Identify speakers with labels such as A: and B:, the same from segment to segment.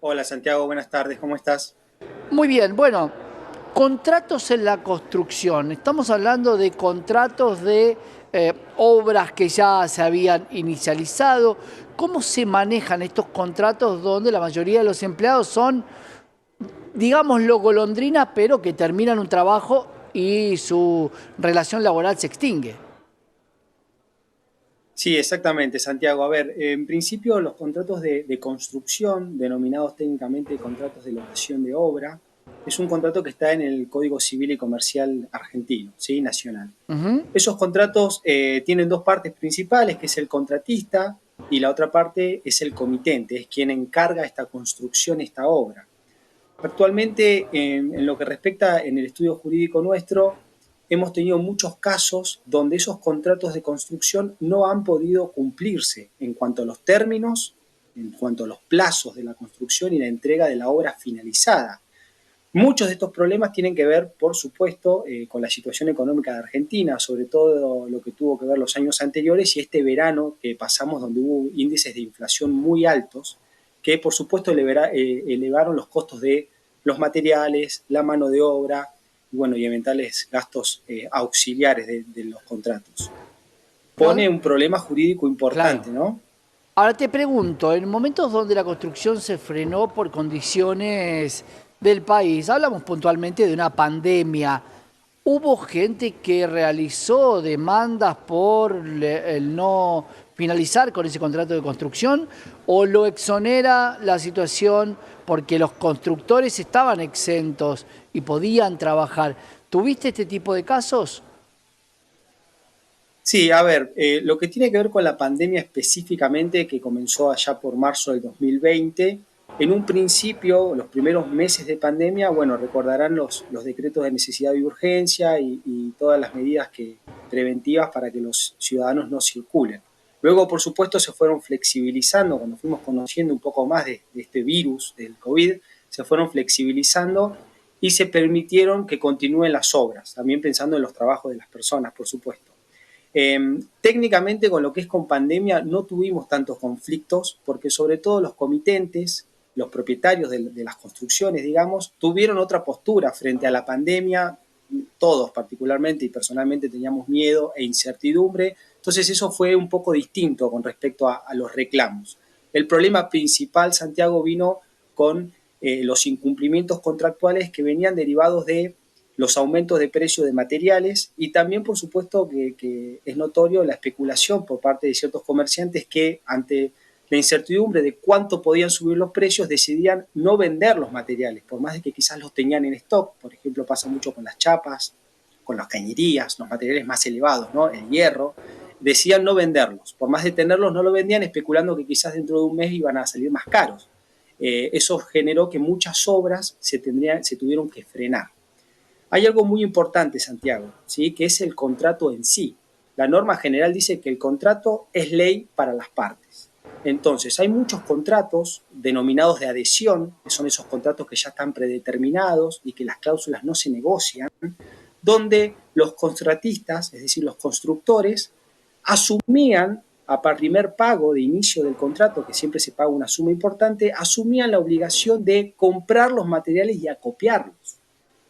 A: Hola Santiago, buenas tardes, ¿cómo estás?
B: Muy bien, bueno, contratos en la construcción. Estamos hablando de contratos de obras que ya se habían inicializado. ¿Cómo se manejan estos contratos donde la mayoría de los empleados son, digámoslo, golondrinas, pero que terminan un trabajo y su relación laboral se extingue?
A: Sí, exactamente, Santiago. A ver, en principio los contratos de construcción, denominados técnicamente contratos de locación de obra, es un contrato que está en el Código Civil y Comercial argentino, ¿sí? Nacional.
B: Ujú.
A: Esos contratos tienen dos partes principales, que es el contratista y la otra parte es el comitente, es quien encarga esta construcción, esta obra. Actualmente, en lo que respecta en el estudio jurídico nuestro, hemos tenido muchos casos donde esos contratos de construcción no han podido cumplirse en cuanto a los términos, en cuanto a los plazos de la construcción y la entrega de la obra finalizada. Muchos de estos problemas tienen que ver, por supuesto, con la situación económica de Argentina, sobre todo lo que tuvo que ver los años anteriores y este verano que pasamos donde hubo índices de inflación muy altos, que por supuesto elevaron los costos de los materiales, la mano de obra y, bueno, y eventuales gastos auxiliares de los contratos. Pone un problema jurídico
B: Claro.
A: importante, ¿no?
B: Ahora te pregunto, en momentos donde la construcción se frenó por condiciones del país, hablamos puntualmente de una pandemia, ¿hubo gente que realizó demandas por el no finalizar con ese contrato de construcción o lo exonera la situación porque los constructores estaban exentos y podían trabajar? ¿Tuviste este tipo de casos?
A: Sí, a ver, lo que tiene que ver con la pandemia específicamente, que comenzó allá por marzo del 2020, en un principio, los primeros meses de pandemia, bueno, recordarán los decretos de necesidad y urgencia y todas las medidas preventivas para que los ciudadanos no circulen. Luego, por supuesto, se fueron flexibilizando, cuando fuimos conociendo un poco más de este virus, del COVID, se fueron flexibilizando y se permitieron que continúen las obras, también pensando en los trabajos de las personas, por supuesto. Técnicamente con lo que es con pandemia no tuvimos tantos conflictos porque sobre todo los comitentes, los propietarios de las construcciones, digamos, tuvieron otra postura frente a la pandemia, todos particularmente y personalmente teníamos miedo e incertidumbre, entonces eso fue un poco distinto con respecto a los reclamos. El problema principal, Santiago, vino con los incumplimientos contractuales que venían derivados de los aumentos de precio de materiales y también, por supuesto, que es notorio la especulación por parte de ciertos comerciantes que ante la incertidumbre de cuánto podían subir los precios, decidían no vender los materiales, por más de que quizás los tenían en stock. Por ejemplo, pasa mucho con las chapas, con las cañerías, los materiales más elevados, ¿no? El hierro. Decían no venderlos. Por más de tenerlos, no lo vendían, especulando que quizás dentro de un mes iban a salir más caros. Eso generó que muchas obras se tuvieron que frenar. Hay algo muy importante, Santiago, ¿sí? Que es el contrato en sí. La norma general dice que el contrato es ley para las partes. Entonces, hay muchos contratos denominados de adhesión, que son esos contratos que ya están predeterminados y que las cláusulas no se negocian, donde los contratistas, es decir, los constructores, asumían a primer pago de inicio del contrato, que siempre se paga una suma importante, asumían la obligación de comprar los materiales y acopiarlos.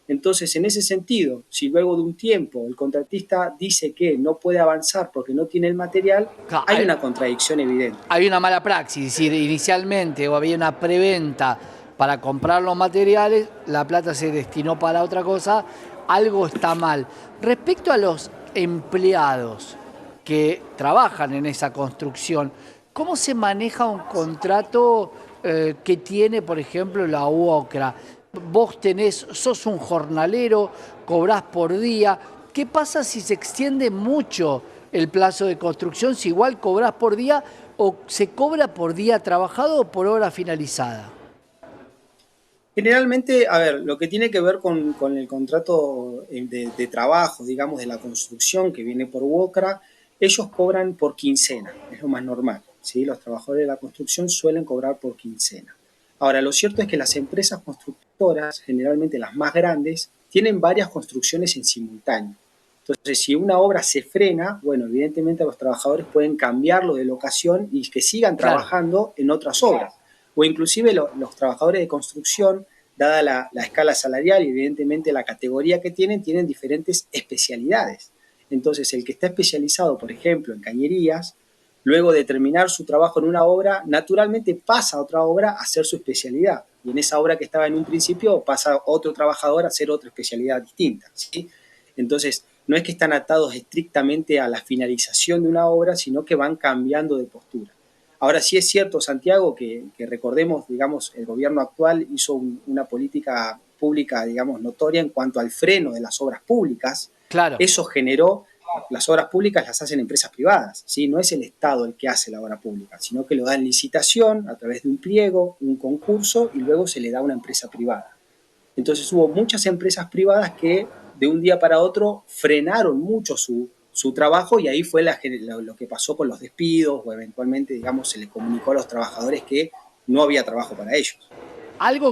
A: Entonces, en ese sentido, si luego de un tiempo el contratista dice que no puede avanzar porque no tiene el material, hay una contradicción evidente.
B: Hay una mala praxis, si inicialmente o había una preventa para comprar los materiales, la plata se destinó para otra cosa, algo está mal. Respecto a los empleados que trabajan en esa construcción, ¿cómo se maneja un contrato que tiene, por ejemplo, la UOCRA? Vos sos un jornalero, cobrás por día. ¿Qué pasa si se extiende mucho el plazo de construcción? Si igual cobrás por día o se cobra por día trabajado o por hora finalizada.
A: Generalmente, a ver, lo que tiene que ver con el contrato de trabajo, digamos, de la construcción que viene por UOCRA, ellos cobran por quincena, es lo más normal, ¿sí? Los trabajadores de la construcción suelen cobrar por quincena. Ahora, lo cierto es que las empresas constructoras, generalmente las más grandes, tienen varias construcciones en simultáneo. Entonces, si una obra se frena, bueno, evidentemente los trabajadores pueden cambiarlo de locación y que sigan
B: Claro.
A: trabajando en otras obras. o inclusive los trabajadores de construcción, dada la escala salarial y evidentemente la categoría que tienen, tienen diferentes especialidades. Entonces, el que está especializado, por ejemplo, en cañerías, luego de terminar su trabajo en una obra, naturalmente pasa a otra obra a hacer su especialidad. Y en esa obra que estaba en un principio pasa otro trabajador a hacer otra especialidad distinta, ¿sí? Entonces, no es que están atados estrictamente a la finalización de una obra, sino que van cambiando de postura. Ahora sí es cierto, Santiago, que recordemos, digamos, el gobierno actual hizo una política pública, digamos, notoria en cuanto al freno de las obras públicas.
B: Claro.
A: Eso generó, las obras públicas las hacen empresas privadas, ¿sí? No es el Estado el que hace la obra pública, sino que lo da en licitación a través de un pliego, un concurso, y luego se le da a una empresa privada. Entonces hubo muchas empresas privadas que de un día para otro frenaron mucho su trabajo y ahí fue lo que pasó con los despidos o eventualmente, digamos, se le comunicó a los trabajadores que no había trabajo para ellos.
B: Algo